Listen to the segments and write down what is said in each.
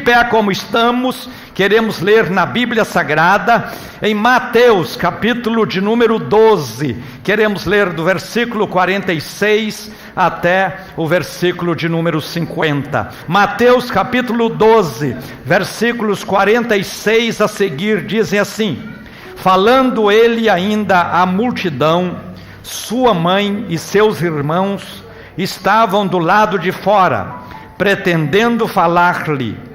pé como estamos, queremos ler na Bíblia Sagrada, em Mateus, capítulo de número 12. Queremos ler do versículo 46 até o versículo de número 50. Mateus, capítulo 12, versículos 46 a seguir, dizem assim: falando ele ainda à multidão, sua mãe e seus irmãos estavam do lado de fora, pretendendo falar-lhe.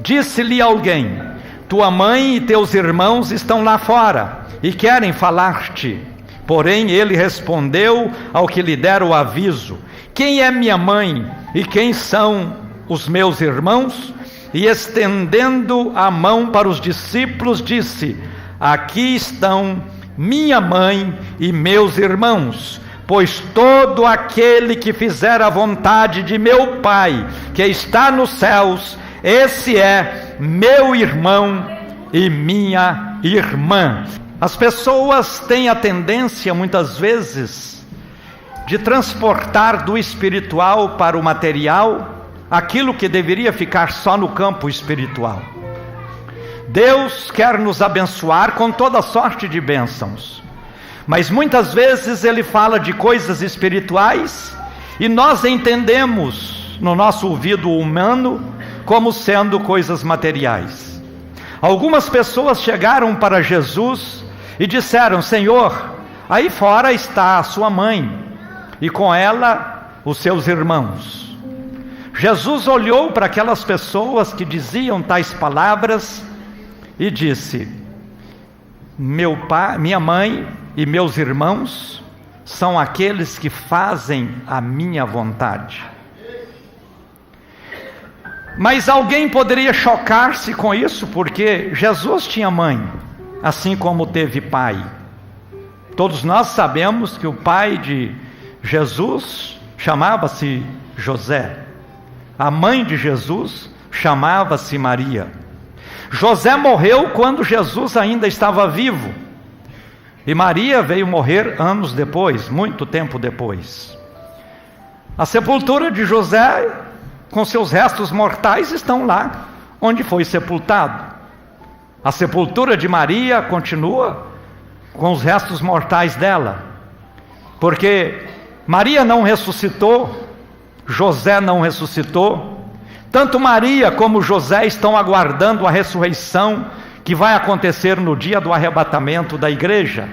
Disse-lhe alguém: tua mãe e teus irmãos estão lá fora e querem falar-te. Porém ele respondeu ao que lhe dera o aviso: quem é minha mãe e quem são os meus irmãos? E estendendo a mão para os discípulos, disse: aqui estão minha mãe e meus irmãos. Pois todo aquele que fizer a vontade de meu Pai, que está nos céus, esse é meu irmão e minha irmã. As pessoas têm a tendência, muitas vezes, de transportar do espiritual para o material aquilo que deveria ficar só no campo espiritual. Deus quer nos abençoar com toda sorte de bênçãos, mas muitas vezes Ele fala de coisas espirituais e nós entendemos no nosso ouvido humano como sendo coisas materiais. Algumas pessoas chegaram para Jesus e disseram: Senhor, aí fora está a sua mãe e com ela os seus irmãos. Jesus olhou para aquelas pessoas que diziam tais palavras e disse: meu pai, minha mãe e meus irmãos são aqueles que fazem a minha vontade. Mas alguém poderia chocar-se com isso, porque Jesus tinha mãe, assim como teve pai. Todos nós sabemos que o pai de Jesus chamava-se José, a mãe de Jesus chamava-se Maria. José morreu quando Jesus ainda estava vivo, e Maria veio morrer anos depois, muito tempo depois. A sepultura de José, com seus restos mortais, estão lá onde foi sepultado. A sepultura de Maria continua com os restos mortais dela, porque Maria não ressuscitou, José não ressuscitou. Tanto Maria como José estão aguardando a ressurreição que vai acontecer no dia do arrebatamento da igreja,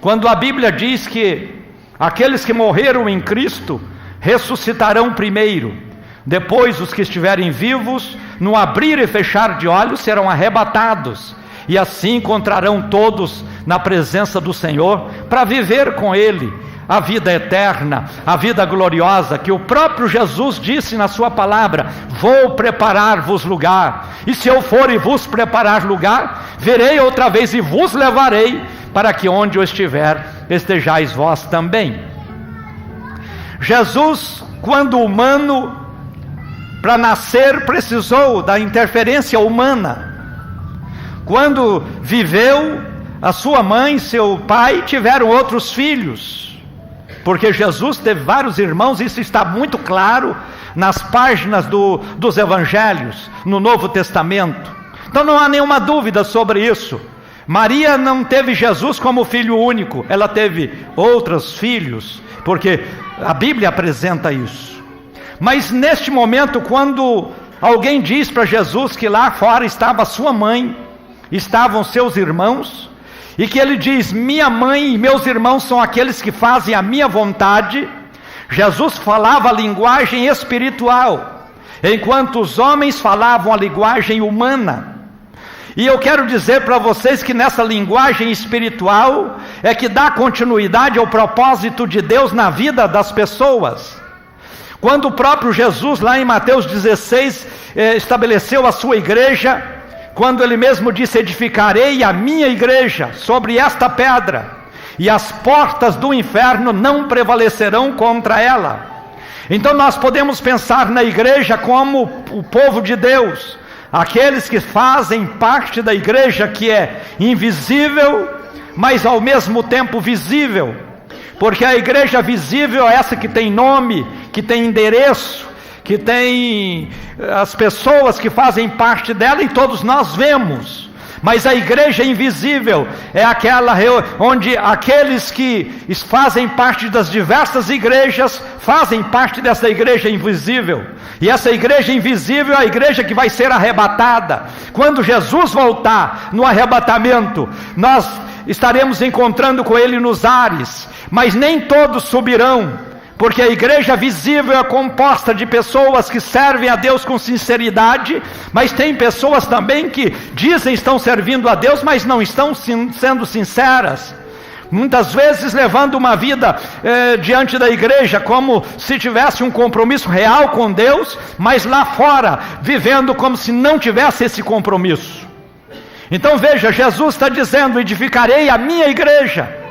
quando a Bíblia diz que aqueles que morreram em Cristo ressuscitarão primeiro, depois os que estiverem vivos, no abrir e fechar de olhos, serão arrebatados, e assim encontrarão todos na presença do Senhor, para viver com Ele a vida eterna, a vida gloriosa, que o próprio Jesus disse na sua palavra: vou preparar-vos lugar, e se eu for e vos preparar lugar, verei outra vez e vos levarei, para que onde eu estiver, estejais vós também. Jesus, quando humano, para nascer precisou da interferência humana. Quando viveu, a sua mãe e seu pai tiveram outros filhos, porque Jesus teve vários irmãos. Isso está muito claro nas páginas dos evangelhos, no Novo Testamento. Então não há nenhuma dúvida sobre isso. Maria não teve Jesus como filho único, ela teve outros filhos, porque a Bíblia apresenta isso. Mas neste momento, quando alguém diz para Jesus que lá fora estava a sua mãe, estavam seus irmãos, e que ele diz: minha mãe e meus irmãos são aqueles que fazem a minha vontade, Jesus falava a linguagem espiritual, enquanto os homens falavam a linguagem humana. E eu quero dizer para vocês que nessa linguagem espiritual é que dá continuidade ao propósito de Deus na vida das pessoas. Quando o próprio Jesus, lá em Mateus 16, estabeleceu a sua igreja, quando ele mesmo disse: edificarei a minha igreja sobre esta pedra, e as portas do inferno não prevalecerão contra ela. Então nós podemos pensar na igreja como o povo de Deus, aqueles que fazem parte da igreja, que é invisível, mas ao mesmo tempo visível, porque a igreja visível é essa que tem nome, que tem endereço, que tem as pessoas que fazem parte dela e todos nós vemos. Mas a igreja invisível é aquela onde aqueles que fazem parte das diversas igrejas fazem parte dessa igreja invisível. E essa igreja invisível é a igreja que vai ser arrebatada. Quando Jesus voltar no arrebatamento, nós estaremos encontrando com Ele nos ares, mas nem todos subirão. Porque a igreja visível é composta de pessoas que servem a Deus com sinceridade, mas tem pessoas também que dizem estão servindo a Deus, mas não estão sendo sinceras. Muitas vezes levando uma vida diante da igreja como se tivesse um compromisso real com Deus, mas lá fora vivendo como se não tivesse esse compromisso. Então veja, Jesus está dizendo: edificarei a minha igreja.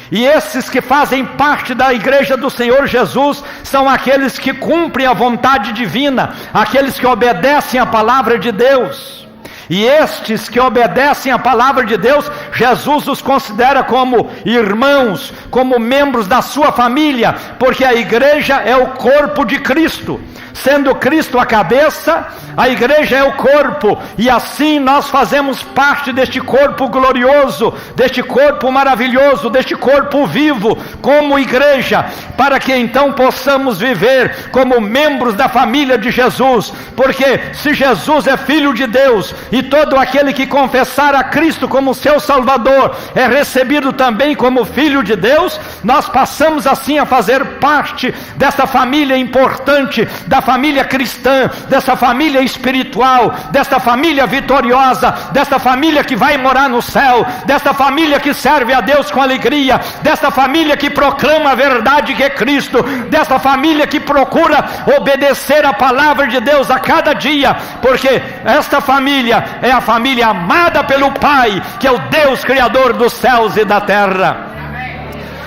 E esses que fazem parte da igreja do Senhor Jesus são aqueles que cumprem a vontade divina, aqueles que obedecem a palavra de Deus. E estes que obedecem a palavra de Deus, Jesus os considera como irmãos, como membros da sua família, porque a igreja é o corpo de Cristo. Sendo Cristo a cabeça, a igreja é o corpo, e assim nós fazemos parte deste corpo glorioso, deste corpo maravilhoso, deste corpo vivo, como igreja, para que então possamos viver como membros da família de Jesus, porque se Jesus é Filho de Deus, e todo aquele que confessar a Cristo como seu Salvador, é recebido também como Filho de Deus, nós passamos assim a fazer parte dessa família importante, da família cristã, dessa família espiritual, desta família vitoriosa, desta família que vai morar no céu, desta família que serve a Deus com alegria, desta família que proclama a verdade que é Cristo, desta família que procura obedecer a palavra de Deus a cada dia, porque esta família é a família amada pelo Pai, que é o Deus Criador dos céus e da terra.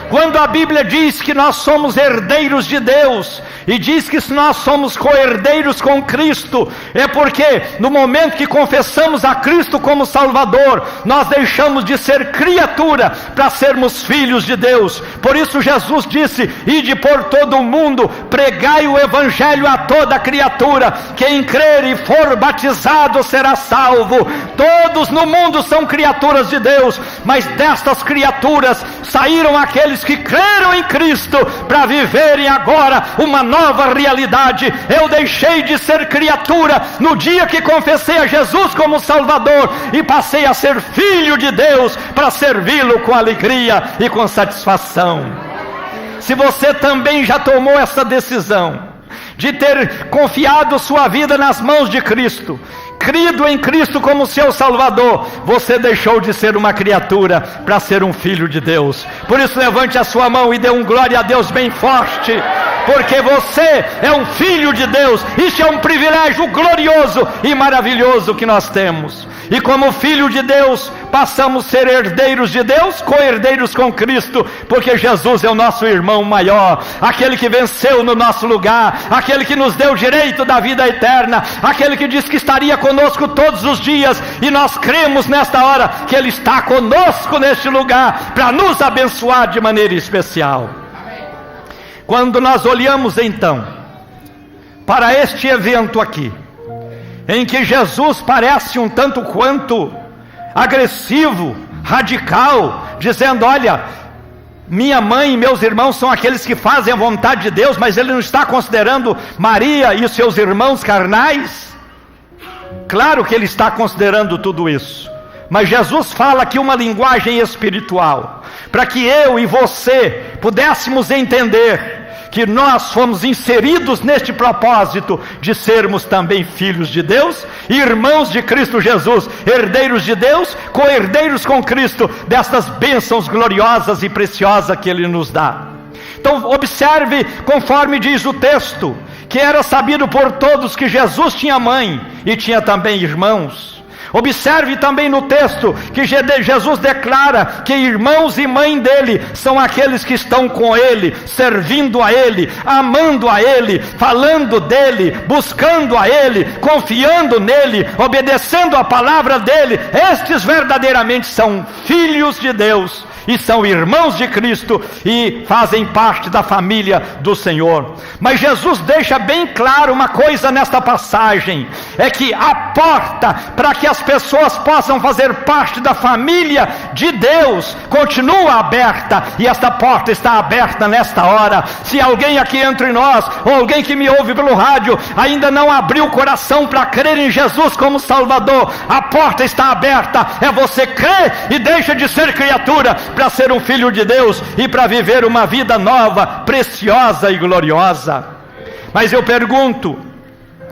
Quando a Bíblia diz que nós somos herdeiros de Deus, e diz que se nós somos co-herdeiros com Cristo, é porque no momento que confessamos a Cristo como Salvador, nós deixamos de ser criatura para sermos filhos de Deus. Por isso Jesus disse: ide por todo o mundo, pregai o Evangelho a toda criatura, quem crer e for batizado será salvo. Todos no mundo são criaturas de Deus, mas destas criaturas saíram aqueles que creram em Cristo para viverem agora uma nova realidade. Eu deixei de ser criatura no dia que confessei a Jesus como Salvador e passei a ser filho de Deus para servi-lo com alegria e com satisfação. Se você também já tomou essa decisão de ter confiado sua vida nas mãos de Cristo, crido em Cristo como seu Salvador, você deixou de ser uma criatura para ser um filho de Deus. Por isso levante a sua mão e dê um glória a Deus bem forte, porque você é um filho de Deus. Isso é um privilégio glorioso e maravilhoso que nós temos. E como filho de Deus, passamos a ser herdeiros de Deus, co-herdeiros com Cristo, porque Jesus é o nosso irmão maior, aquele que venceu no nosso lugar, aquele que nos deu o direito da vida eterna, aquele que disse que estaria conosco todos os dias, e nós cremos nesta hora que Ele está conosco neste lugar, para nos abençoar de maneira especial. Quando nós olhamos então para este evento aqui, em que Jesus parece um tanto quanto agressivo, radical, dizendo: olha, minha mãe e meus irmãos são aqueles que fazem a vontade de Deus, mas Ele não está considerando Maria e os seus irmãos carnais. Claro que Ele está considerando tudo isso, mas Jesus fala aqui uma linguagem espiritual, para que eu e você pudéssemos entender que nós fomos inseridos neste propósito de sermos também filhos de Deus, irmãos de Cristo Jesus, herdeiros de Deus, co-herdeiros com Cristo, destas bênçãos gloriosas e preciosas que Ele nos dá. Então observe, conforme diz o texto, que era sabido por todos que Jesus tinha mãe e tinha também irmãos. Observe também no texto que Jesus declara que irmãos e mãe dele são aqueles que estão com ele, servindo a ele, amando a ele, falando dele, buscando a ele, confiando nele, obedecendo a palavra dele. Estes verdadeiramente são filhos de Deus e são irmãos de Cristo e fazem parte da família do Senhor. Mas Jesus deixa bem claro uma coisa nesta passagem, é que a porta para que as pessoas possam fazer parte da família de Deus continua aberta, e esta porta está aberta nesta hora. Se alguém aqui entre nós, ou alguém que me ouve pelo rádio, ainda não abriu o coração para crer em Jesus como Salvador, a porta está aberta. É você crer e deixa de ser criatura para ser um filho de Deus e para viver uma vida nova, preciosa e gloriosa. Mas eu pergunto,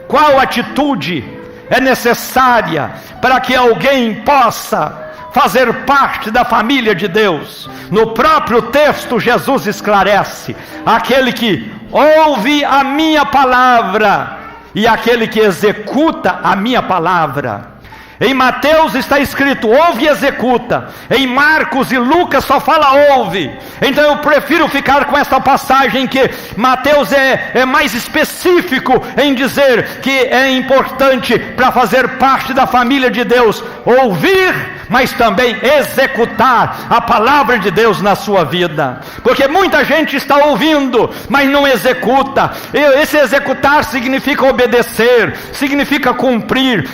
qual atitude é necessária para que alguém possa fazer parte da família de Deus? No próprio texto Jesus esclarece: aquele que ouve a minha palavra e aquele que executa a minha palavra. Em Mateus está escrito ouve e executa. Em Marcos e Lucas só fala ouve. Então eu prefiro ficar com essa passagem que Mateus é mais específico em dizer que é importante para fazer parte da família de Deus ouvir, mas também executar a palavra de Deus na sua vida. Porque muita gente está ouvindo, mas não executa. Esse executar significa obedecer, significa cumprir,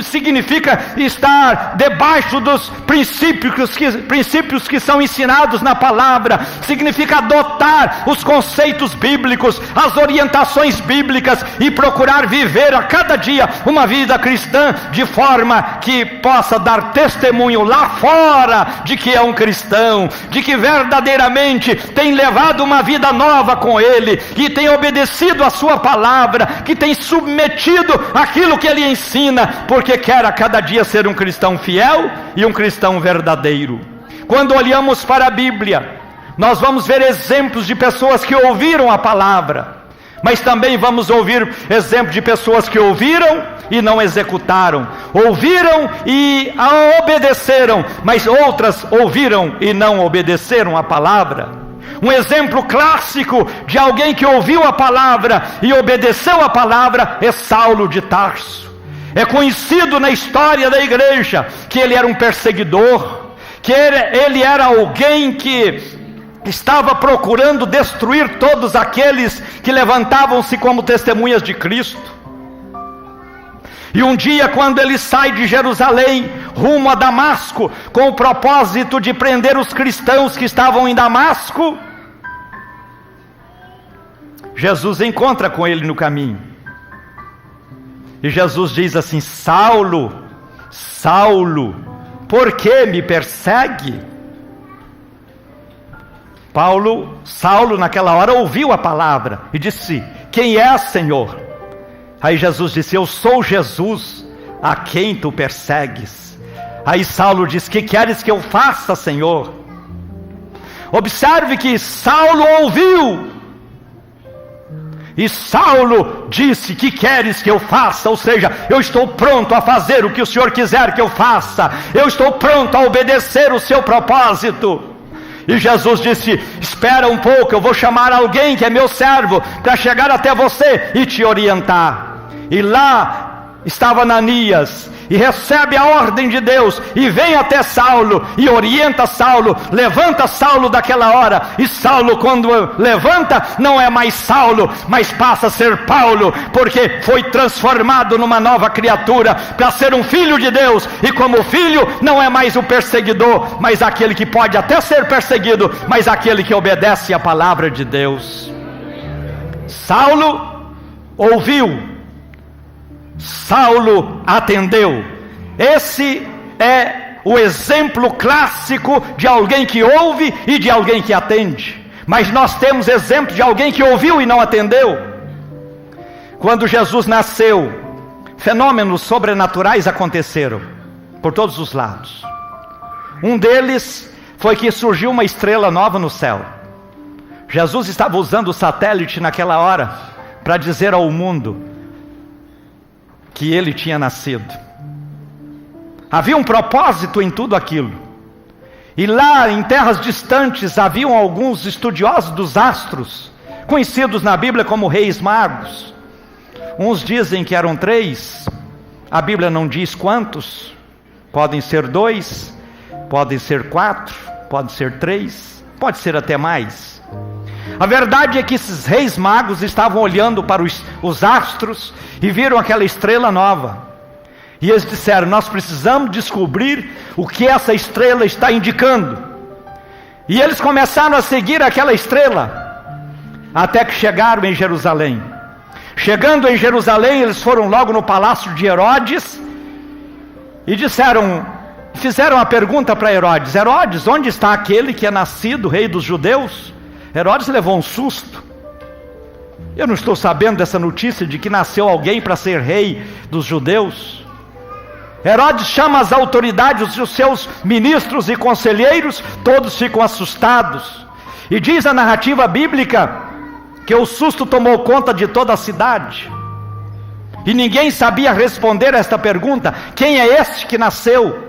significa estar debaixo dos princípios que são ensinados na palavra, significa adotar os conceitos bíblicos, as orientações bíblicas e procurar viver a cada dia uma vida cristã de forma que possa dar testemunho lá fora de que é um cristão, de que verdadeiramente tem levado uma vida nova com ele, que tem obedecido a sua palavra, que tem submetido aquilo que ele ensina, porque quer a cada dia ser um cristão fiel e um cristão verdadeiro. Quando olhamos para a Bíblia, nós vamos ver exemplos de pessoas que ouviram a palavra, mas também vamos ouvir exemplos de pessoas que ouviram e não executaram, ouviram e obedeceram, mas outras ouviram e não obedeceram a palavra. Um exemplo clássico de alguém que ouviu a palavra e obedeceu a palavra é Saulo de Tarso. É conhecido na história da igreja que ele era um perseguidor, que ele era alguém que estava procurando destruir todos aqueles que levantavam-se como testemunhas de Cristo. E um dia, quando ele sai de Jerusalém rumo a Damasco, com o propósito de prender os cristãos que estavam em Damasco, Jesus encontra com ele no caminho. E Jesus diz assim: Saulo, Saulo, por que me persegue? Saulo naquela hora ouviu a palavra e disse: quem é, Senhor? Aí Jesus disse: eu sou Jesus a quem tu persegues. Aí Saulo disse: que queres que eu faça, Senhor? Observe que Saulo ouviu, e Saulo disse: que queres que eu faça? Ou seja, eu estou pronto a fazer o que o Senhor quiser que eu faça, eu estou pronto a obedecer o seu propósito. E Jesus disse: espera um pouco, eu vou chamar alguém que é meu servo para chegar até você e te orientar. E lá estava Ananias, e recebe a ordem de Deus, e vem até Saulo, e orienta Saulo, levanta Saulo daquela hora. E Saulo, quando levanta, não é mais Saulo, mas passa a ser Paulo, porque foi transformado numa nova criatura, para ser um filho de Deus, e como filho, não é mais o perseguidor, mas aquele que pode até ser perseguido, mas aquele que obedece à palavra de Deus. Saulo ouviu, Saulo atendeu. Esse é o exemplo clássico de alguém que ouve e de alguém que atende. Mas nós temos exemplo de alguém que ouviu e não atendeu. Quando Jesus nasceu, fenômenos sobrenaturais aconteceram por todos os lados. Um deles foi que surgiu uma estrela nova no céu. Jesus estava usando o satélite naquela hora para dizer ao mundo que ele tinha nascido. Havia um propósito em tudo aquilo. E lá em terras distantes haviam alguns estudiosos dos astros, conhecidos na Bíblia como reis magos. Uns dizem que eram 3, a Bíblia não diz quantos. Podem ser 2, podem ser 4, pode ser 3, pode ser até mais. A verdade é que esses reis magos estavam olhando para os astros e viram aquela estrela nova. E eles disseram: nós precisamos descobrir o que essa estrela está indicando. E eles começaram a seguir aquela estrela, até que chegaram em Jerusalém. Chegando em Jerusalém, eles foram logo no palácio de Herodes e fizeram a pergunta para Herodes: Herodes, onde está aquele que é nascido rei dos judeus? Herodes levou um susto. Eu não estou sabendo dessa notícia de que nasceu alguém para ser rei dos judeus. Herodes chama as autoridades, os seus ministros e conselheiros, todos ficam assustados. E diz a narrativa bíblica que o susto tomou conta de toda a cidade. E ninguém sabia responder a esta pergunta: quem é este que nasceu?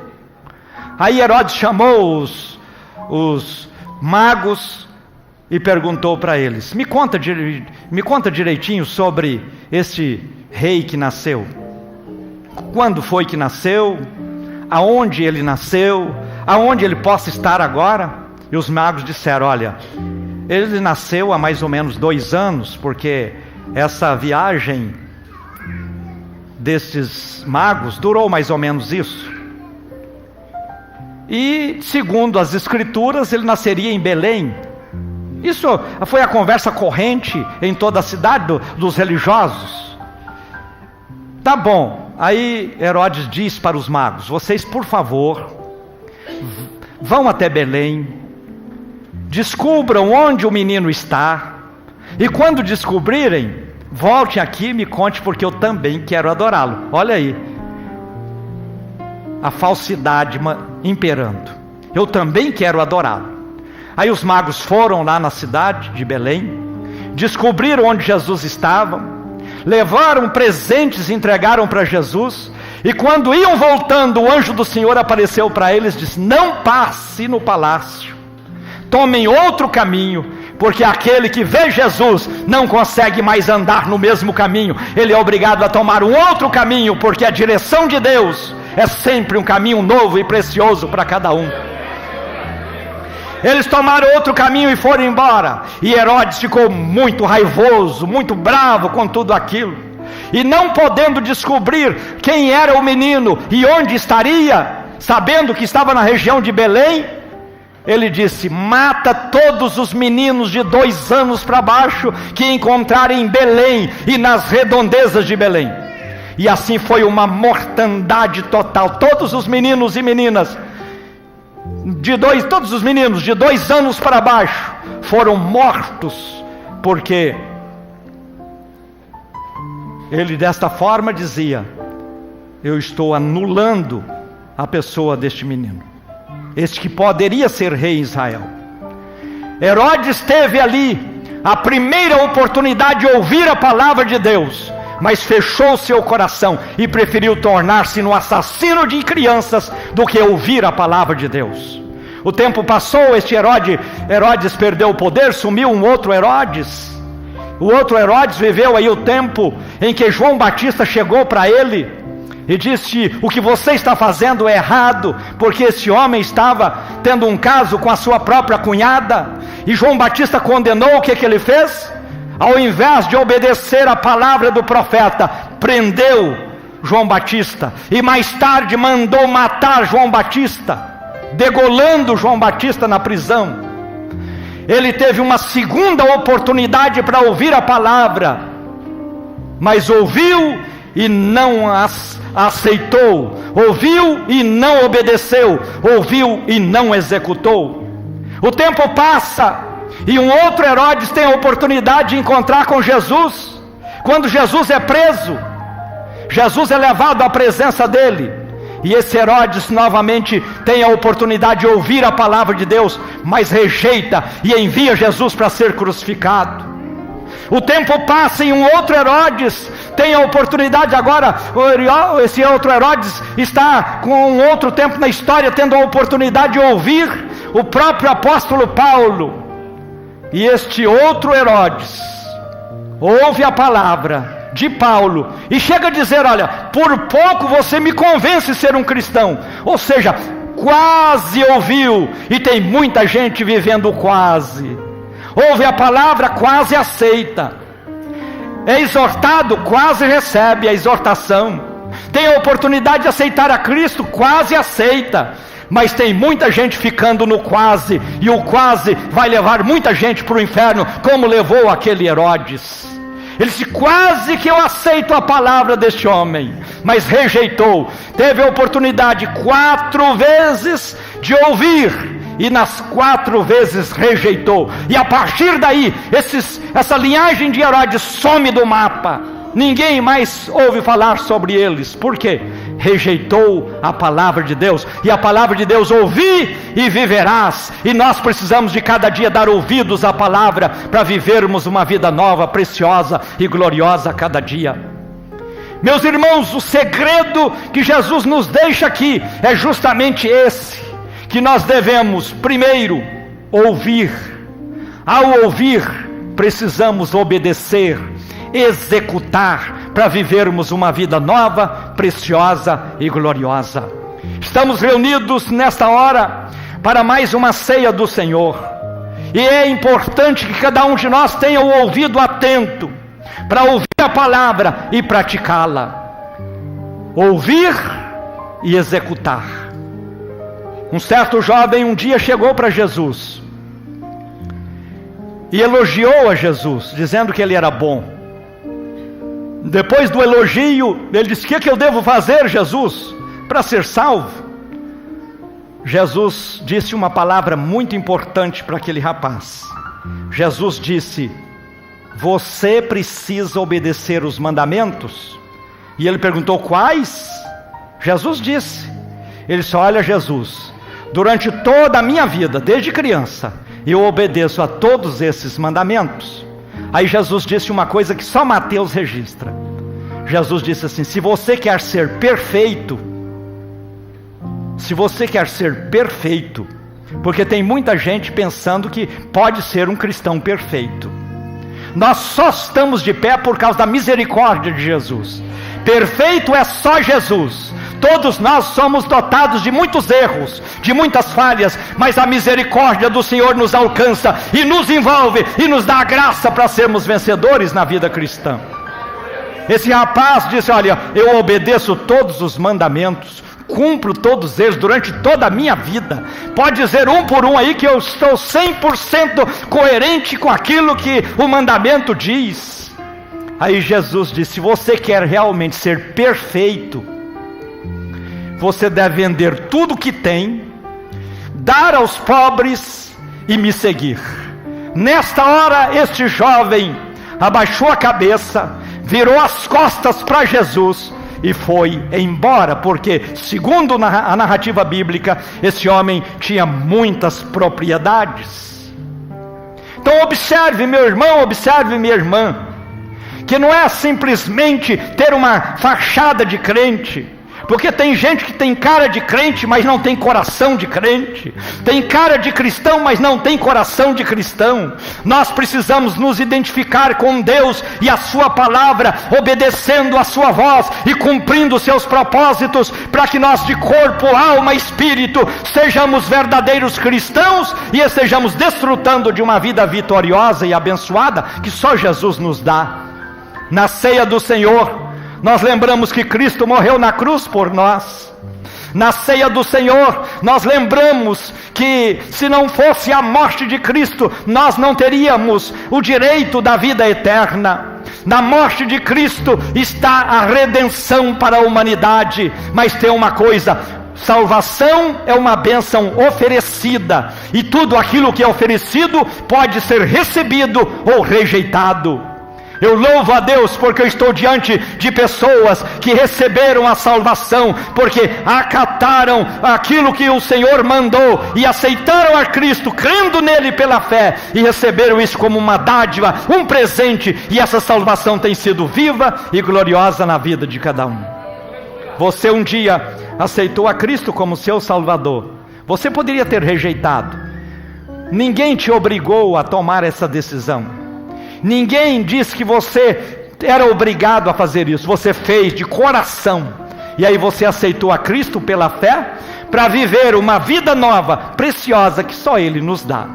Aí Herodes chamou os magos e perguntou para eles: me conta direitinho sobre esse rei que nasceu. Quando foi que nasceu? Aonde ele nasceu? Aonde ele possa estar agora? E os magos disseram: olha, ele nasceu há mais ou menos 2 anos, porque essa viagem destes magos durou mais ou menos isso. E segundo as escrituras, ele nasceria em Belém. Isso foi a conversa corrente em toda a cidade dos religiosos. Tá bom. Aí Herodes diz para os magos: vocês, por favor, vão até Belém, descubram onde o menino está, e quando descobrirem, volte aqui e me conte, porque eu também quero adorá-lo. Olha aí, a falsidade imperando. Eu também quero adorá-lo. Aí os magos foram lá na cidade de Belém, descobriram onde Jesus estava, levaram presentes e entregaram para Jesus. E quando iam voltando, o anjo do Senhor apareceu para eles e disse: não passe no palácio, tomem outro caminho, porque aquele que vê Jesus não consegue mais andar no mesmo caminho. Ele é obrigado a tomar um outro caminho, porque a direção de Deus é sempre um caminho novo e precioso para cada um. Eles tomaram outro caminho e foram embora. E Herodes ficou muito raivoso, muito bravo com tudo aquilo. E não podendo descobrir quem era o menino e onde estaria, sabendo que estava na região de Belém, ele disse: mata todos os meninos de 2 anos para baixo que encontrarem em Belém e nas redondezas de Belém. E assim foi uma mortandade total. Todos os meninos e meninas todos os meninos de 2 anos para baixo foram mortos, porque ele desta forma dizia: eu estou anulando a pessoa deste menino, este que poderia ser rei em Israel. Herodes teve ali a primeira oportunidade de ouvir a palavra de Deus, mas fechou seu coração e preferiu tornar-se no assassino de crianças do que ouvir a palavra de Deus. O tempo passou, este Herodes perdeu o poder, sumiu um outro Herodes. O outro Herodes viveu aí o tempo em que João Batista chegou para ele e disse: o que você está fazendo é errado, porque esse homem estava tendo um caso com a sua própria cunhada. E João Batista condenou. O que ele fez? Ao invés de obedecer a palavra do profeta, prendeu João Batista, e mais tarde mandou matar João Batista, degolando João Batista na prisão. Ele teve uma segunda oportunidade para ouvir a palavra, mas ouviu e não aceitou, ouviu e não obedeceu, ouviu e não executou. O tempo passa e um outro Herodes tem a oportunidade de encontrar com Jesus. Quando Jesus é preso, Jesus é levado à presença dele, e esse Herodes novamente tem a oportunidade de ouvir a palavra de Deus, mas rejeita e envia Jesus para ser crucificado. O tempo passa e um outro Herodes tem a oportunidade agora, esse outro Herodes está com um outro tempo na história, tendo a oportunidade de ouvir o próprio apóstolo Paulo. E este outro Herodes ouve a palavra de Paulo e chega a dizer: olha, por pouco você me convence a ser um cristão. Ou seja, quase ouviu, e tem muita gente vivendo quase. Ouve a palavra, quase aceita. É exortado, quase recebe a exortação. Tem a oportunidade de aceitar a Cristo, quase aceita. Mas tem muita gente ficando no quase, e o quase vai levar muita gente para o inferno, como levou aquele Herodes. Ele disse: quase que eu aceito a palavra deste homem, mas rejeitou. Teve a oportunidade 4 vezes de ouvir, e nas 4 vezes rejeitou. E a partir daí, essa linhagem de Herodes some do mapa. Ninguém mais ouve falar sobre eles. Por quê? Rejeitou a palavra de Deus. E a palavra de Deus: ouvi e viverás. E nós precisamos de cada dia dar ouvidos à palavra, para vivermos uma vida nova, preciosa e gloriosa a cada dia. Meus irmãos, o segredo que Jesus nos deixa aqui é justamente esse: que nós devemos primeiro ouvir. Ao ouvir, precisamos obedecer, executar, para vivermos uma vida nova, preciosa e gloriosa. Estamos reunidos nesta hora para mais uma ceia do Senhor, e é importante que cada um de nós tenha o ouvido atento para ouvir a palavra e praticá-la. Ouvir e executar. Um certo jovem um dia chegou para Jesus e elogiou a Jesus, dizendo que ele era bom. Depois do elogio, ele disse: o que eu devo fazer, Jesus, para ser salvo? Jesus disse uma palavra muito importante para aquele rapaz. Jesus disse: você precisa obedecer os mandamentos? E ele perguntou: quais? Jesus disse. Ele disse: olha, Jesus, durante toda a minha vida, desde criança, eu obedeço a todos esses mandamentos. Aí Jesus disse uma coisa que só Mateus registra. Jesus disse assim: se você quer ser perfeito, porque tem muita gente pensando que pode ser um cristão perfeito. Nós só estamos de pé por causa da misericórdia de Jesus. Perfeito é só Jesus. Todos nós somos dotados de muitos erros, de muitas falhas, mas a misericórdia do Senhor nos alcança e nos envolve e nos dá a graça para sermos vencedores na vida cristã. Esse rapaz disse: olha, eu obedeço todos os mandamentos, cumpro todos eles durante toda a minha vida. Pode dizer um por um aí que eu estou 100% coerente com aquilo que o mandamento diz. Aí Jesus disse: se você quer realmente ser perfeito, você deve vender tudo que tem, dar aos pobres e me seguir. Nesta hora, este jovem abaixou a cabeça, virou as costas para Jesus e foi embora, porque, segundo a narrativa bíblica, esse homem tinha muitas propriedades. Então observe, meu irmão, observe, minha irmã, que não é simplesmente ter uma fachada de crente. Porque tem gente que tem cara de crente, mas não tem coração de crente. Tem cara de cristão, mas não tem coração de cristão. Nós precisamos nos identificar com Deus e a sua palavra, obedecendo a sua voz e cumprindo os seus propósitos, para que nós de corpo, alma e espírito sejamos verdadeiros cristãos e estejamos desfrutando de uma vida vitoriosa e abençoada que só Jesus nos dá. Na ceia do Senhor, nós lembramos que Cristo morreu na cruz por nós. Na ceia do Senhor, nós lembramos que se não fosse a morte de Cristo, nós não teríamos o direito da vida eterna. Na morte de Cristo está a redenção para a humanidade. Mas tem uma coisa: salvação é uma bênção oferecida, e tudo aquilo que é oferecido pode ser recebido ou rejeitado. Eu louvo a Deus porque eu estou diante de pessoas que receberam a salvação, porque acataram aquilo que o Senhor mandou e aceitaram a Cristo, crendo nele pela fé, e receberam isso como uma dádiva, um presente, e essa salvação tem sido viva e gloriosa na vida de cada um. Você um dia aceitou a Cristo como seu Salvador. Você poderia ter rejeitado. Ninguém te obrigou a tomar essa decisão. Ninguém disse que você era obrigado a fazer isso. Você fez de coração. E aí você aceitou a Cristo pela fé, para viver uma vida nova, preciosa, que só Ele nos dá.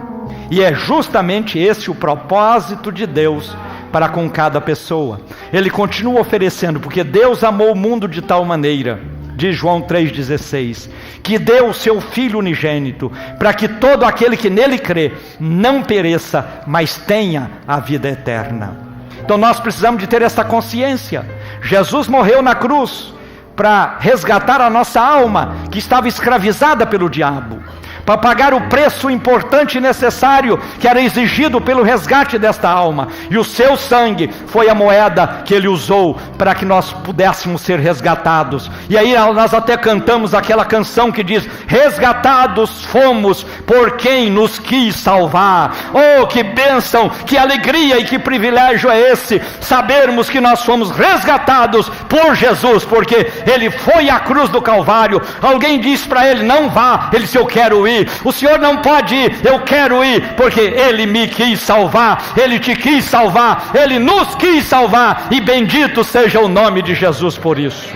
E é justamente esse o propósito de Deus para com cada pessoa. Ele continua oferecendo, porque Deus amou o mundo de tal maneira, diz João 3,16, que deu o seu Filho unigênito, para que todo aquele que nele crê, não pereça, mas tenha a vida eterna. Então nós precisamos de ter essa consciência. Jesus morreu na cruz, para resgatar a nossa alma, que estava escravizada pelo diabo, para pagar o preço importante e necessário, que era exigido pelo resgate desta alma, e o seu sangue foi a moeda que ele usou, para que nós pudéssemos ser resgatados. E aí nós até cantamos aquela canção que diz: resgatados fomos por quem nos quis salvar. Oh, que bênção, que alegria e que privilégio é esse, sabermos que nós fomos resgatados por Jesus, porque ele foi à cruz do Calvário. Alguém disse para ele: não vá. Ele disse: eu quero ir. O Senhor não pode ir. Eu quero ir, porque Ele me quis salvar, Ele te quis salvar, Ele nos quis salvar, e bendito seja o nome de Jesus por isso.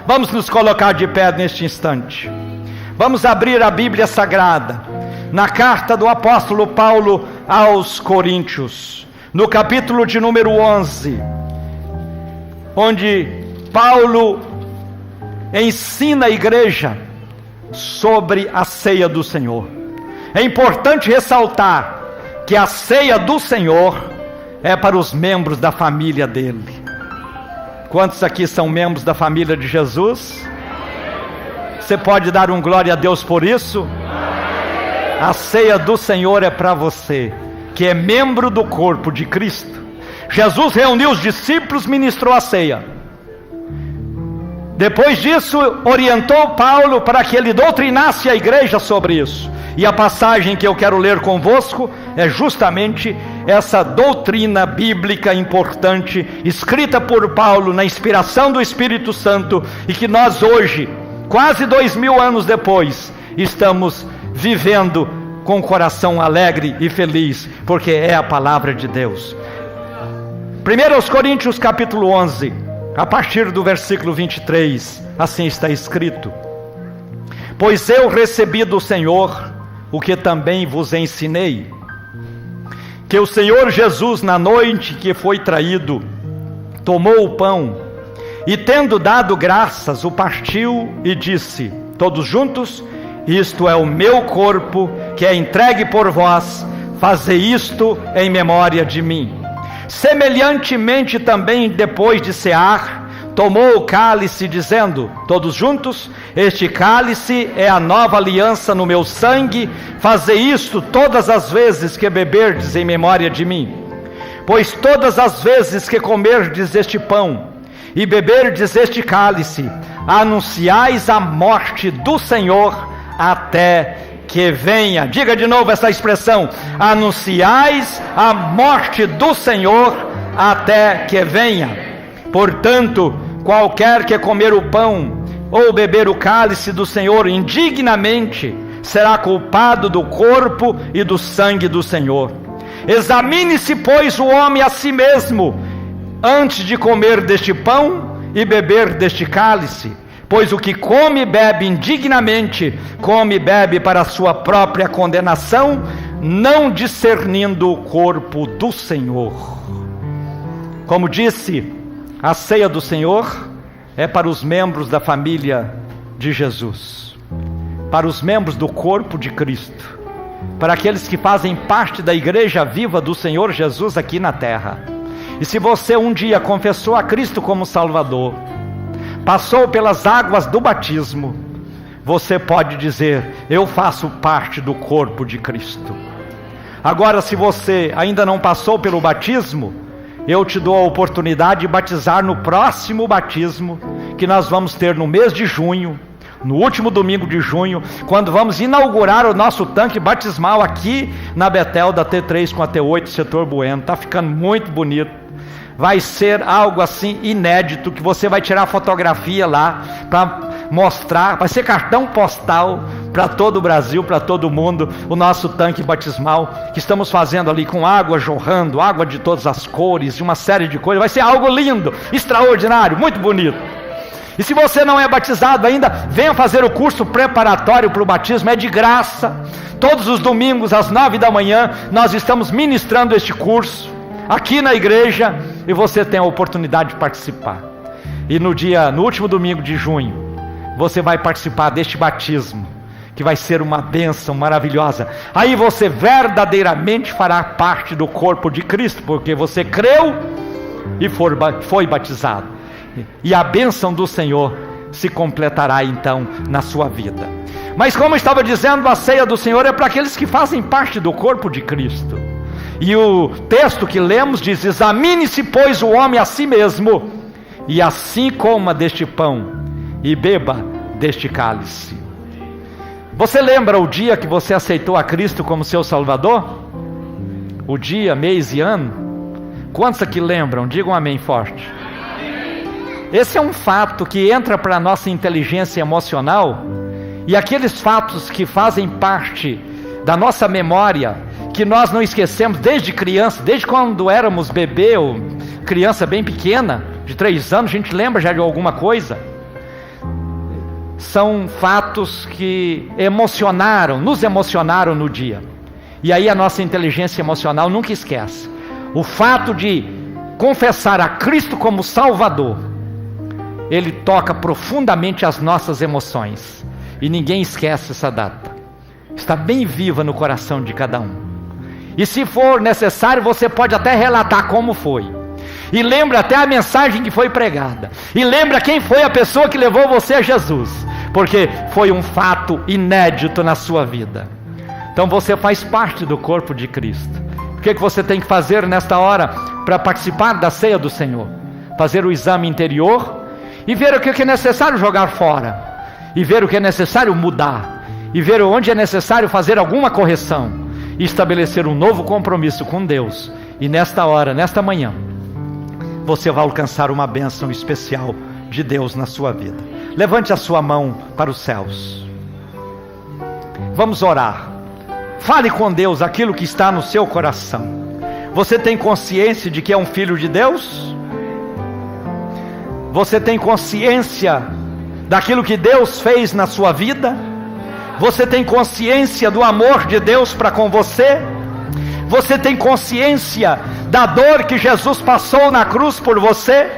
Vamos nos colocar de pé neste instante. Vamos abrir a Bíblia Sagrada, na carta do apóstolo Paulo aos Coríntios, no capítulo de número 11, onde Paulo ensina a igreja sobre a ceia do Senhor. É importante ressaltar que a ceia do Senhor é para os membros da família dele. Quantos aqui são membros da família de Jesus? Você pode dar um glória a Deus por isso? A ceia do Senhor é para você, que é membro do corpo de Cristo. Jesus reuniu os discípulos, ministrou a ceia. Depois disso, orientou Paulo para que ele doutrinasse a igreja sobre isso. E a passagem que eu quero ler convosco é justamente essa doutrina bíblica importante, escrita por Paulo na inspiração do Espírito Santo, e que nós hoje, quase 2000 anos depois, estamos vivendo com o coração alegre e feliz, porque é a palavra de Deus. 1 Coríntios capítulo 11, a partir do versículo 23, assim está escrito: pois eu recebi do Senhor o que também vos ensinei, que o Senhor Jesus, na noite que foi traído, tomou o pão, e tendo dado graças, o partiu e disse, todos juntos: isto é o meu corpo, que é entregue por vós, fazei isto em memória de mim. Semelhantemente também, depois de cear, tomou o cálice, dizendo, todos juntos: este cálice é a nova aliança no meu sangue, fazei isto todas as vezes que beberdes em memória de mim. Pois todas as vezes que comerdes este pão e beberdes este cálice, anunciais a morte do Senhor até que venha. Diga de novo essa expressão: anunciais a morte do Senhor até que venha. Portanto, qualquer que comer o pão ou beber o cálice do Senhor indignamente, será culpado do corpo e do sangue do Senhor. Examine-se, pois, o homem a si mesmo, antes de comer deste pão e beber deste cálice. Pois o que come e bebe indignamente, come e bebe para a sua própria condenação, não discernindo o corpo do Senhor. Como disse, a ceia do Senhor é para os membros da família de Jesus, para os membros do corpo de Cristo, para aqueles que fazem parte da igreja viva do Senhor Jesus aqui na terra. E se você um dia confessou a Cristo como Salvador, passou pelas águas do batismo, você pode dizer: eu faço parte do corpo de Cristo. Agora, se você ainda não passou pelo batismo, eu te dou a oportunidade de batizar no próximo batismo, que nós vamos ter no mês de junho, no último domingo de junho, quando vamos inaugurar o nosso tanque batismal aqui na Betel da T3 com a T8, setor Bueno. Está ficando muito bonito. Vai ser algo assim inédito, que você vai tirar fotografia lá para mostrar, vai ser cartão postal para todo o Brasil, para todo o mundo, o nosso tanque batismal, que estamos fazendo ali com água jorrando, água de todas as cores, de uma série de cores. Vai ser algo lindo, extraordinário, muito bonito. E se você não é batizado ainda, venha fazer o curso preparatório para o batismo, é de graça. Todos os domingos às 9 da manhã nós estamos ministrando este curso aqui na igreja, e você tem a oportunidade de participar. E no último domingo de junho, você vai participar deste batismo, que vai ser uma bênção maravilhosa. Aí você verdadeiramente fará parte do corpo de Cristo, porque você creu e foi batizado. E a bênção do Senhor se completará então na sua vida. Mas como eu estava dizendo, a ceia do Senhor é para aqueles que fazem parte do corpo de Cristo. E o texto que lemos diz: examine-se, pois, o homem a si mesmo, e assim coma deste pão e beba deste cálice. Você lembra o dia que você aceitou a Cristo como seu Salvador? O dia, mês e ano? Quantos aqui lembram? Digam amém forte. Esse é um fato que entra para a nossa inteligência emocional, e aqueles fatos que fazem parte da nossa memória, que nós não esquecemos desde criança, desde quando éramos bebê ou criança bem pequena, de 3 anos, a gente lembra já de alguma coisa. São fatos que nos emocionaram no dia. E aí a nossa inteligência emocional nunca esquece. O fato de confessar a Cristo como Salvador, ele toca profundamente as nossas emoções. E ninguém esquece essa data. Está bem viva no coração de cada um. E se for necessário, você pode até relatar como foi. E lembra até a mensagem que foi pregada. E lembra quem foi a pessoa que levou você a Jesus. Porque foi um fato inédito na sua vida. Então você faz parte do corpo de Cristo. O que você tem que fazer nesta hora para participar da ceia do Senhor? Fazer o exame interior e ver o que é necessário jogar fora. E ver o que é necessário mudar. E ver onde é necessário fazer alguma correção. E estabelecer um novo compromisso com Deus. E nesta hora, nesta manhã, você vai alcançar uma bênção especial de Deus na sua vida. Levante a sua mão para os céus. Vamos orar. Fale com Deus aquilo que está no seu coração. Você tem consciência de que é um filho de Deus? Você tem consciência daquilo que Deus fez na sua vida? Você tem consciência do amor de Deus para com você? Você tem consciência da dor que Jesus passou na cruz por você?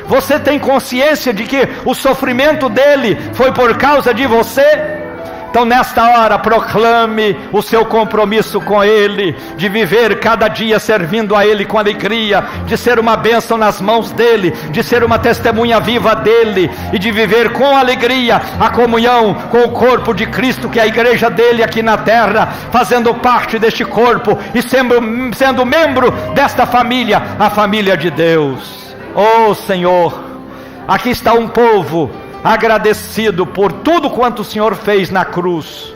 Você tem consciência de que o sofrimento dele foi por causa de você? Então nesta hora proclame o seu compromisso com Ele, de viver cada dia servindo a Ele com alegria, de ser uma bênção nas mãos dEle, de ser uma testemunha viva dEle, e de viver com alegria a comunhão com o corpo de Cristo, que é a igreja dEle aqui na terra, fazendo parte deste corpo e sendo membro desta família, a família de Deus. Oh Senhor, aqui está um povo agradecido por tudo quanto o Senhor fez na cruz,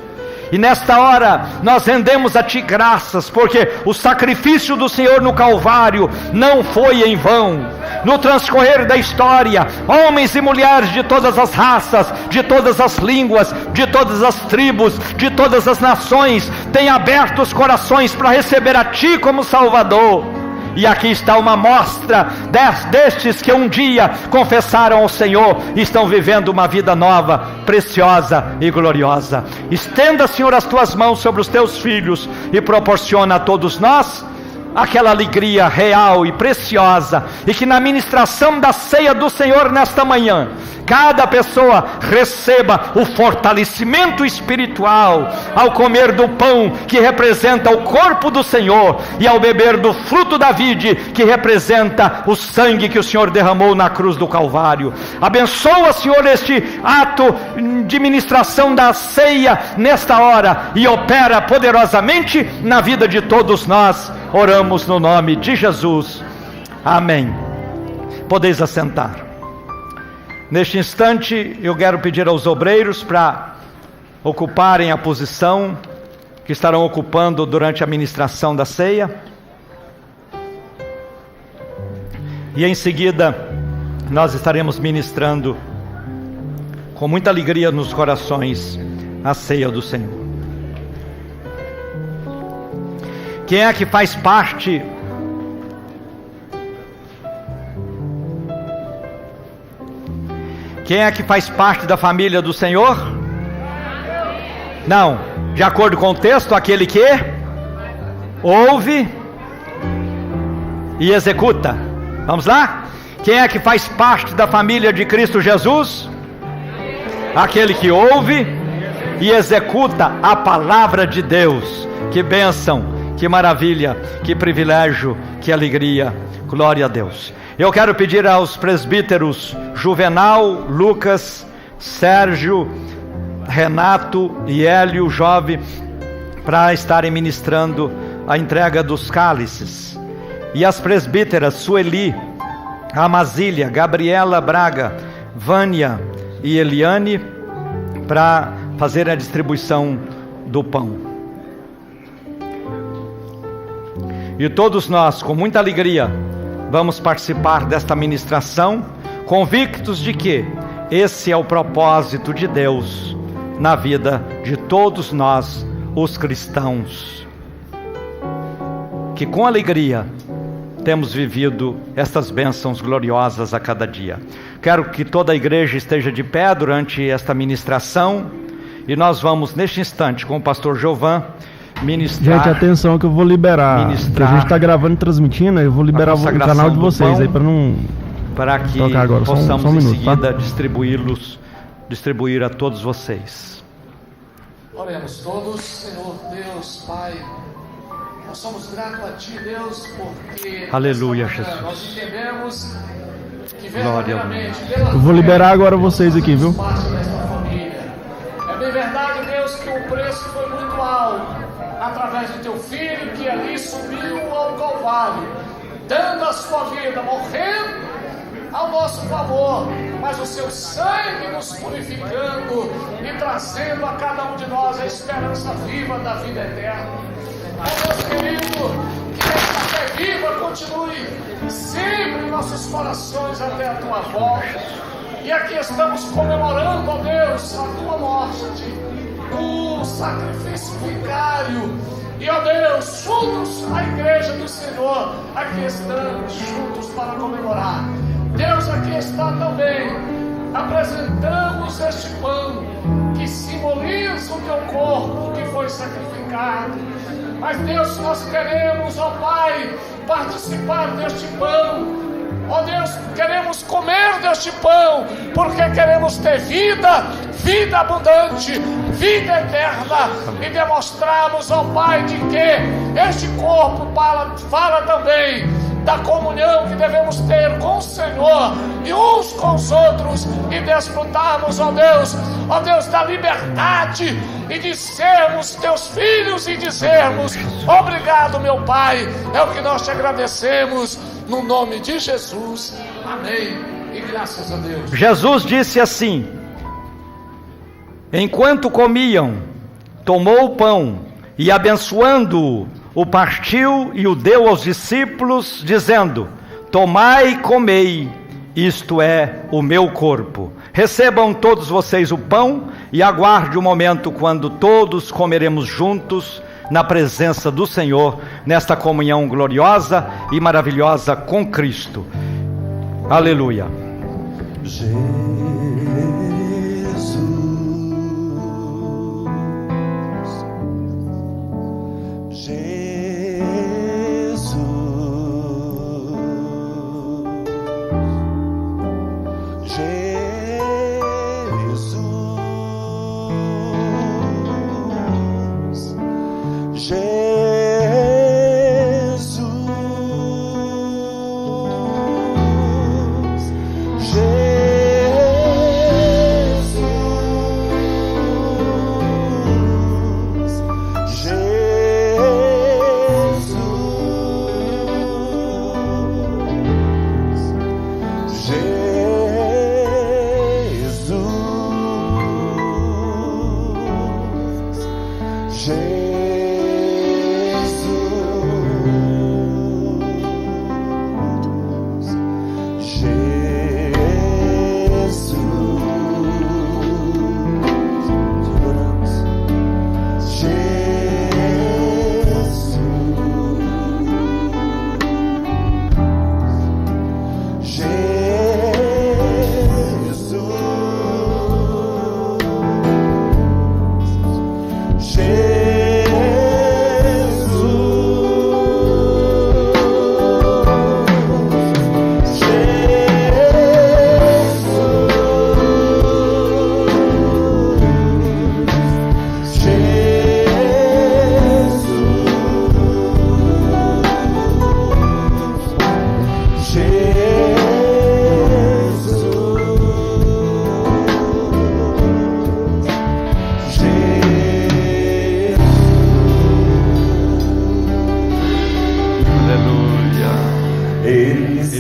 e nesta hora nós rendemos a Ti graças, porque o sacrifício do Senhor no Calvário não foi em vão. No transcorrer da história, homens e mulheres de todas as raças, de todas as línguas, de todas as tribos, de todas as nações, têm aberto os corações para receber a Ti como Salvador. E aqui está uma amostra destes que um dia confessaram ao Senhor e estão vivendo uma vida nova, preciosa e gloriosa. Estenda, Senhor, as Tuas mãos sobre os Teus filhos e proporciona a todos nós aquela alegria real e preciosa, e que na ministração da ceia do Senhor nesta manhã, cada pessoa receba o fortalecimento espiritual ao comer do pão que representa o corpo do Senhor, e ao beber do fruto da vide que representa o sangue que o Senhor derramou na cruz do Calvário. Abençoa, Senhor, este ato de ministração da ceia nesta hora, e opera poderosamente na vida de todos nós. Oramos no nome de Jesus. Amém. Podeis assentar. Neste instante, eu quero pedir aos obreiros para ocuparem a posição que estarão ocupando durante a ministração da ceia. E em seguida, nós estaremos ministrando com muita alegria nos corações a ceia do Senhor. Quem é que faz parte da família do Senhor? Não, de acordo com o texto, aquele que ouve e executa. Vamos lá? Quem é que faz parte da família de Cristo Jesus? Aquele que ouve e executa a palavra de Deus. Que bênção, que maravilha, que privilégio, que alegria. Glória a Deus. Eu quero pedir aos presbíteros Juvenal, Lucas, Sérgio, Renato e Hélio Jove para estarem ministrando a entrega dos cálices. E as presbíteras Sueli, Amazília, Gabriela Braga, Vânia e Eliane para fazer a distribuição do pão. E todos nós, com muita alegria, vamos participar desta ministração, convictos de que esse é o propósito de Deus na vida de todos nós, os cristãos, que com alegria temos vivido estas bênçãos gloriosas a cada dia. Quero que toda a igreja esteja de pé durante esta ministração, e nós vamos neste instante com o pastor Giovan ministrar. Gente, atenção que eu vou liberar, que a gente está gravando e transmitindo, eu vou liberar o canal de vocês aí para que agora. possamos só um minuto, em seguida distribuir a todos vocês. Oremos todos. Senhor Deus, Pai, nós somos gratos a Ti, Deus, porque aleluia, Jesus. Nós entendemos que verdadeiramente eu vou liberar agora vocês aqui, viu? É bem verdade, Deus, que o preço foi muito alto através do Teu Filho, que ali subiu ao Calvário, dando a sua vida, morrendo ao nosso favor, mas o Seu sangue nos purificando e trazendo a cada um de nós a esperança viva da vida eterna. Deus querido, que esta fé viva continue sempre em nossos corações até a Tua volta. E aqui estamos comemorando, ó Deus, a Tua morte, o sacrifício vicário. E, ó Deus, juntos a igreja do Senhor, aqui estamos juntos para comemorar. Deus, aqui está também, apresentamos este pão que simboliza o Teu corpo que foi sacrificado. Mas Deus, nós queremos, ó Pai, participar deste pão. Ó Deus, queremos comer deste pão, porque queremos ter vida abundante, vida eterna, e demonstrarmos, ó Pai, de que este corpo fala também da comunhão que devemos ter com o Senhor e uns com os outros, e desfrutarmos, ó Deus, da liberdade, e de sermos Teus filhos e dizermos: obrigado, meu Pai. É o que nós Te agradecemos, no nome de Jesus. Amém. E graças a Deus. Jesus disse assim: enquanto comiam, tomou o pão e, abençoando-o, o partiu e o deu aos discípulos, dizendo: tomai e comei, isto é o meu corpo. Recebam todos vocês o pão e aguarde o momento quando todos comeremos juntos na presença do Senhor, nesta comunhão gloriosa e maravilhosa com Cristo. Aleluia.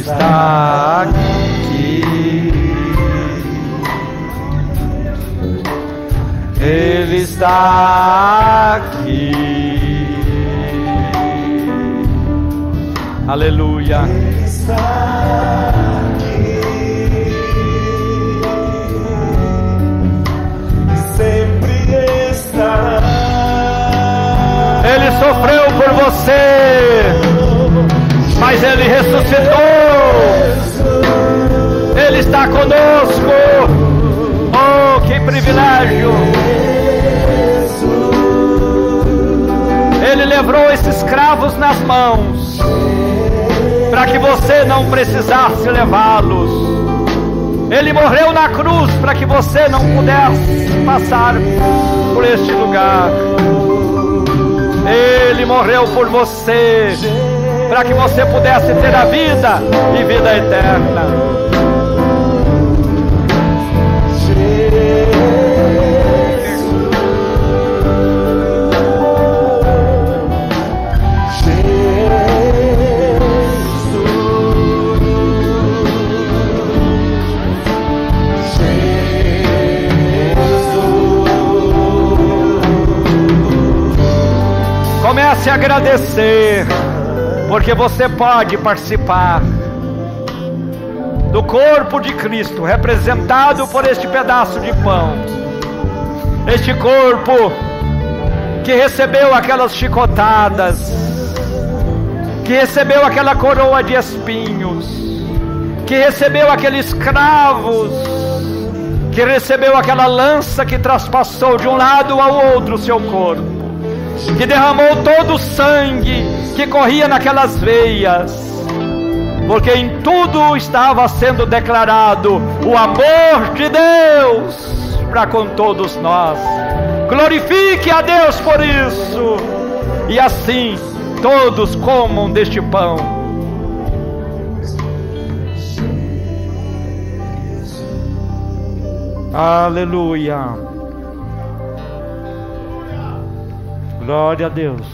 está aqui. Ele está aqui. Aleluia. Ele está aqui. Sempre estará. Ele sofreu por você, mas Ele ressuscitou. Ele está conosco. Oh, que privilégio! Ele levou esses escravos nas mãos, para que você não precisasse levá-los. Ele morreu na cruz para que você não pudesse passar por este lugar. Ele morreu por você, para que você pudesse ter a vida e vida eterna. Comece a agradecer, porque você pode participar do corpo de Cristo, representado por este pedaço de pão. Este corpo que recebeu aquelas chicotadas, que recebeu aquela coroa de espinhos, que recebeu aqueles cravos, que recebeu aquela lança que traspassou de um lado ao outro o seu corpo, que derramou todo o sangue que corria naquelas veias, porque em tudo estava sendo declarado o amor de Deus para com todos nós. Glorifique a Deus por isso, e assim todos comam deste pão. Aleluia. Glória a Deus.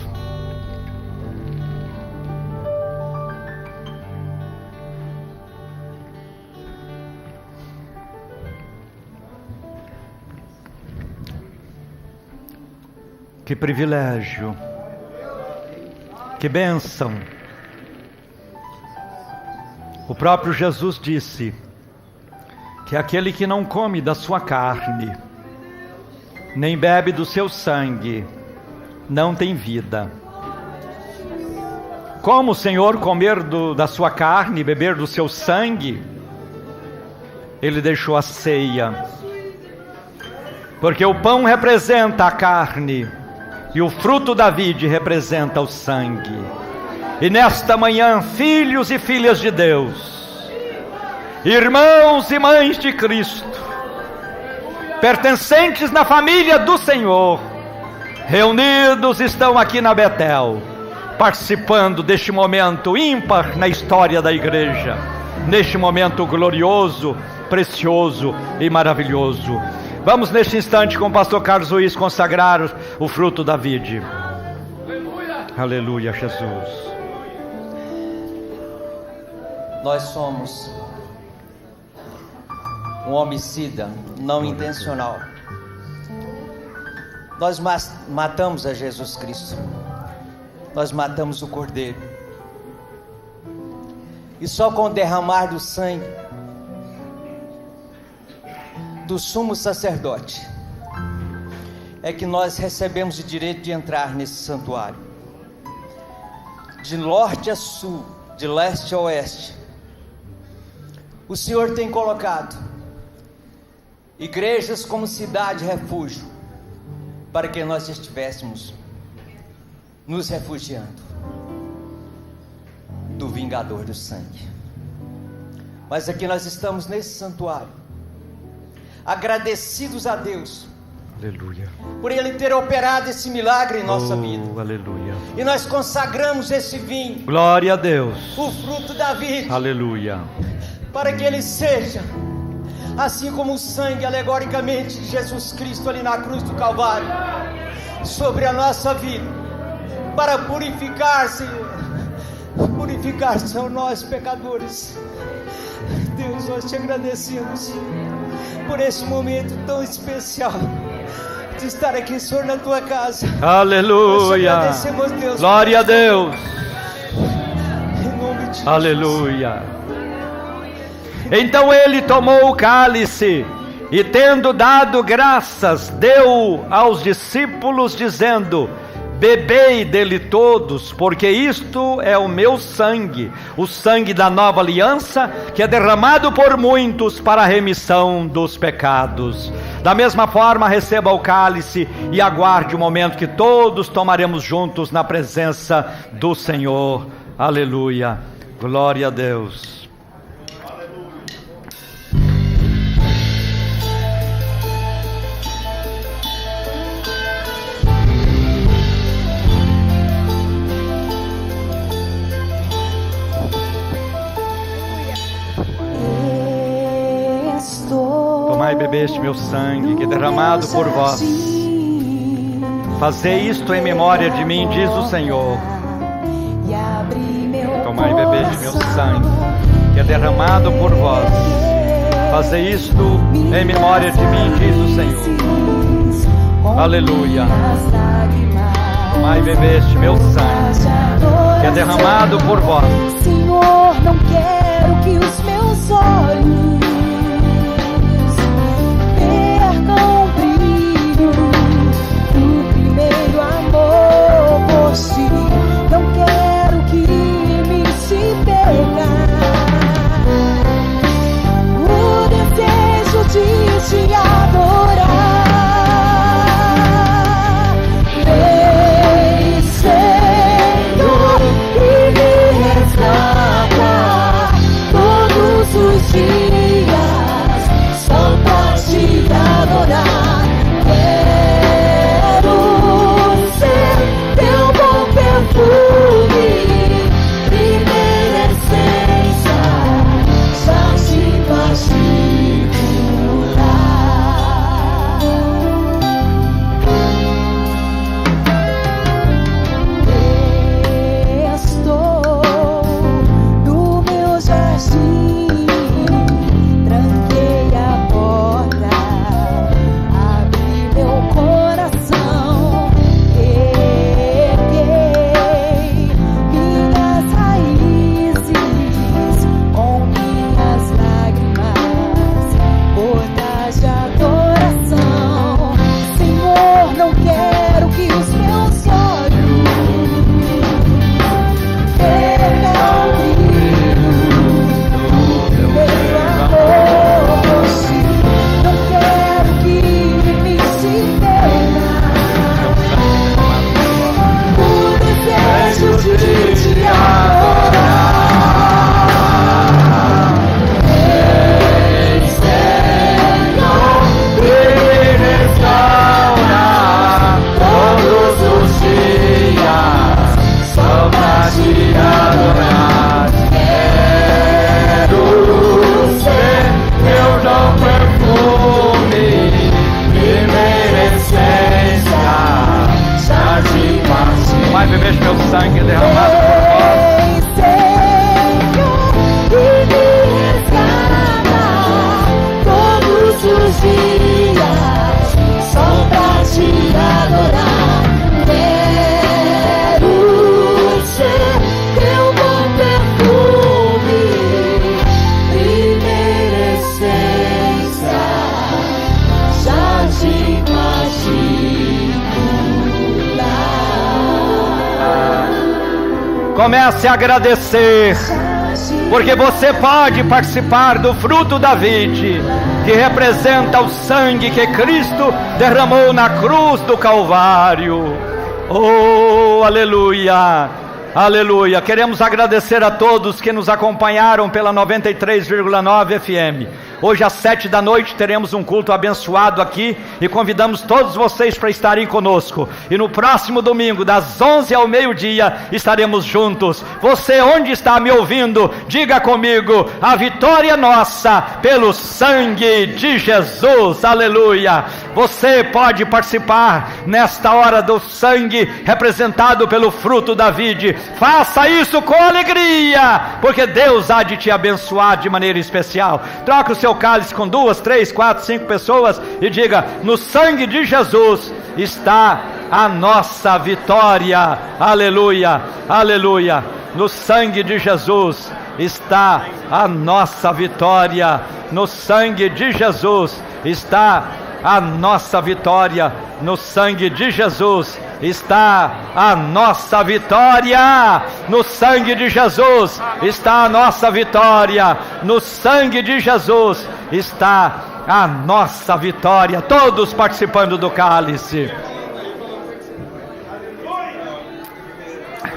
Que privilégio, que bênção. O próprio Jesus disse que aquele que não come da sua carne, nem bebe do seu sangue, não tem vida. Como o Senhor comer da sua carne e beber do seu sangue? Ele deixou a ceia, porque o pão representa a carne e o fruto da vide representa o sangue. E nesta manhã, filhos e filhas de Deus, irmãos e mães de Cristo, pertencentes na família do Senhor, reunidos estão aqui na Betel, participando deste momento ímpar na história da igreja, neste momento glorioso, precioso e maravilhoso. Vamos neste instante com o pastor Carlos Ruiz consagrar o fruto da vide. Aleluia, aleluia, Jesus. Nós somos um homicida não intencional. Nós matamos a Jesus Cristo, nós matamos o Cordeiro, e só com o derramar do sangue do sumo sacerdote é que nós recebemos o direito de entrar nesse santuário. De norte a sul, de leste a oeste, o Senhor tem colocado igrejas como cidade refúgio, para que nós estivéssemos nos refugiando do vingador do sangue. Mas aqui nós estamos nesse santuário, agradecidos a Deus, aleluia, por Ele ter operado esse milagre em nossa vida. Aleluia. E nós consagramos esse vinho, glória a Deus, o fruto da vida, aleluia, para que ele seja assim como o sangue alegoricamente de Jesus Cristo ali na cruz do Calvário, sobre a nossa vida, para purificar, Senhor, purificar são nós, pecadores. Deus, nós te agradecemos por esse momento tão especial de estar aqui, Senhor, na tua casa. Aleluia. Nós te agradecemos, Deus. Glória a Deus. Em nome de Jesus. Aleluia. Então ele tomou o cálice e, tendo dado graças, deu aos discípulos, dizendo: bebei dele todos, porque isto é o meu sangue, o sangue da nova aliança, que é derramado por muitos para a remissão dos pecados. Da mesma forma, receba o cálice e aguarde o momento que todos tomaremos juntos na presença do Senhor. Aleluia. Glória a Deus. Tomai e bebeste meu sangue, que é derramado por vós. Fazei isto em memória de mim, diz o Senhor. Tomai e bebeste meu sangue, que é derramado por vós. Fazei isto em memória de mim, diz o Senhor. Aleluia. Tomai e bebeste meu sangue, que é derramado por vós. Senhor, não quero que os meus olhos percam o brilho do primeiro amor por ti. Não quero que me se perca o desejo de te adorar. Vem, Senhor, e me resgata todos os dias, só pra te adorar. Quero ser teu bom perfume, primeira essência, já te particular. Estou no meu jardim, tranquei a porta, abri meu coração, erguei minhas raízes com minhas lágrimas, gotas de adoração. Senhor, não quero que os meus olhos percam o brilho do meu amor por ti. Não quero que me se perca o desejo de te adorar. Ei, Senhor, e me restaura todos os dias, só pra te adorar. Quero ser teu dom perfume, primeira essência, já te passei. Tomai e bebeste meu sangue derramado por vós. Ei, Senhor, e me resgata todos os dias, só pra te adorar. Quero ser teu bom perfume, primeira essência, já te particular. Comece a agradecer, porque você pode participar do fruto da vide, que representa o sangue que Cristo derramou na cruz do Calvário. Oh, aleluia, aleluia. Queremos agradecer a todos que nos acompanharam pela 93,9 FM. Hoje às 7 da noite teremos um culto abençoado aqui e convidamos todos vocês para estarem conosco. E no próximo domingo, das 11 ao meio-dia, estaremos juntos. Você, onde está me ouvindo, diga comigo: a vitória é nossa pelo sangue de Jesus. Aleluia. Você pode participar nesta hora do sangue representado pelo fruto da vide. Faça isso com alegria, porque Deus há de te abençoar de maneira especial. Troque o seu cálice com 2, 3, 4, 5 pessoas e diga: no sangue de Jesus está a nossa vitória. Aleluia, aleluia. No sangue de Jesus está a nossa vitória. No sangue de Jesus está a nossa vitória. No sangue de Jesus está a nossa vitória. No sangue de Jesus está a nossa vitória. No sangue de Jesus está a nossa vitória. Todos participando do cálice.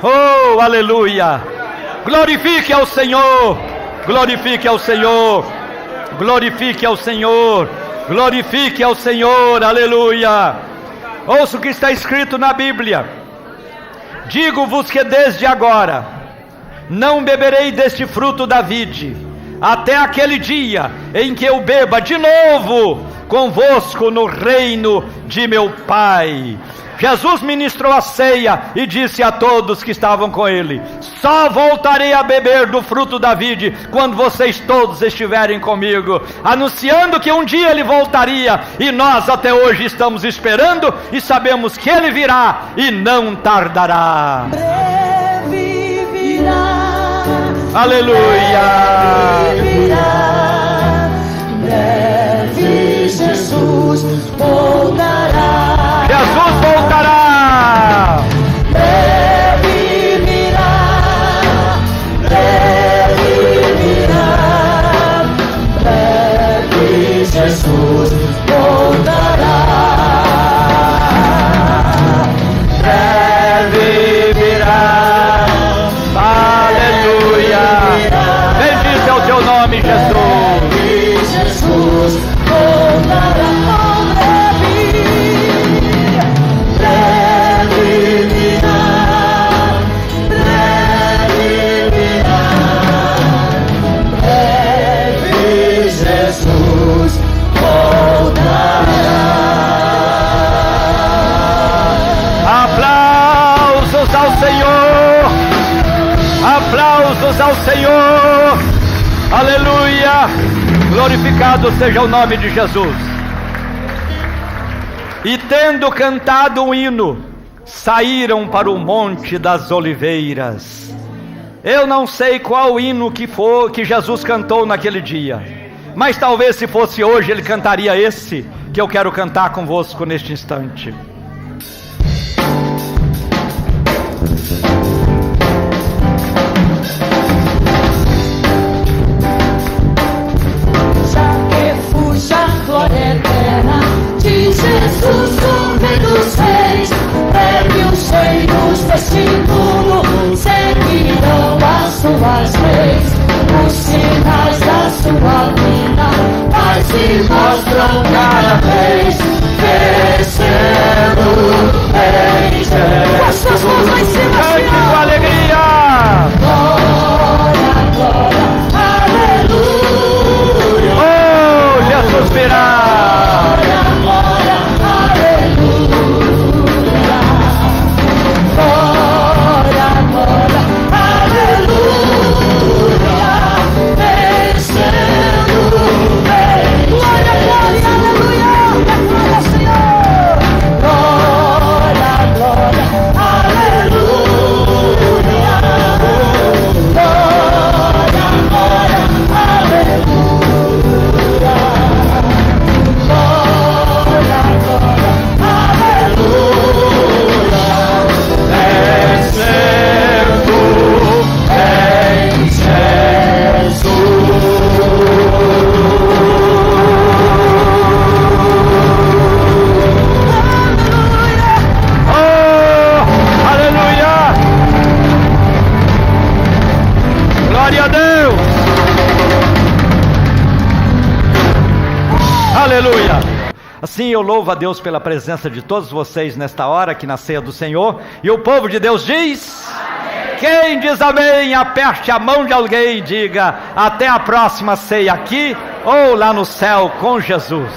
Oh, aleluia. Glorifique ao Senhor. Glorifique ao Senhor. Glorifique ao Senhor. Glorifique ao Senhor. Aleluia. Ouça o que está escrito na Bíblia: digo-vos que desde agora não beberei deste fruto da vide, até aquele dia em que eu beba de novo convosco no reino de meu Pai. Jesus ministrou a ceia e disse a todos que estavam com ele: só voltarei a beber do fruto da vide quando vocês todos estiverem comigo, anunciando que um dia ele voltaria, e nós até hoje estamos esperando e sabemos que ele virá e não tardará. Breve virá. Aleluia. Breve virá. Breve Jesus voltará. Jesus voltará. Breve virá. Breve virá. Breve Jesus voltará. Breve virá. Aleluia. Bendito é o teu nome, Jesus. Breve Jesus voltará. Aplausos ao Senhor, aplausos ao Senhor, aleluia, glorificado seja o nome de Jesus. E tendo cantado um hino, saíram para o Monte das Oliveiras. Eu não sei qual hino que Jesus cantou naquele dia, mas talvez se fosse hoje ele cantaria esse que eu quero cantar convosco neste instante. Glória eterna de Jesus, o Rei dos Reis. Pegue os reinos deste mundo, seguirão as suas leis. Os sinais da sua vida mais se mostram cada vez. Crescendo em Jesus. Com as suas mãos lá em cima, cante com alegria. Glória, glória, aleluia. Oh, Jesus virá. Glória, glória, aleluia. Glória, glória, aleluia. Vencendo bem. Glória, glória, aleluia. Glória, Senhor. Glória, glória, aleluia. Glória, glória, aleluia. Glória a Deus. Aleluia. Assim eu louvo a Deus pela presença de todos vocês nesta hora aqui na ceia do Senhor. E o povo de Deus diz: amém. Quem diz amém, aperte a mão de alguém e diga: até a próxima ceia aqui ou lá no céu com Jesus.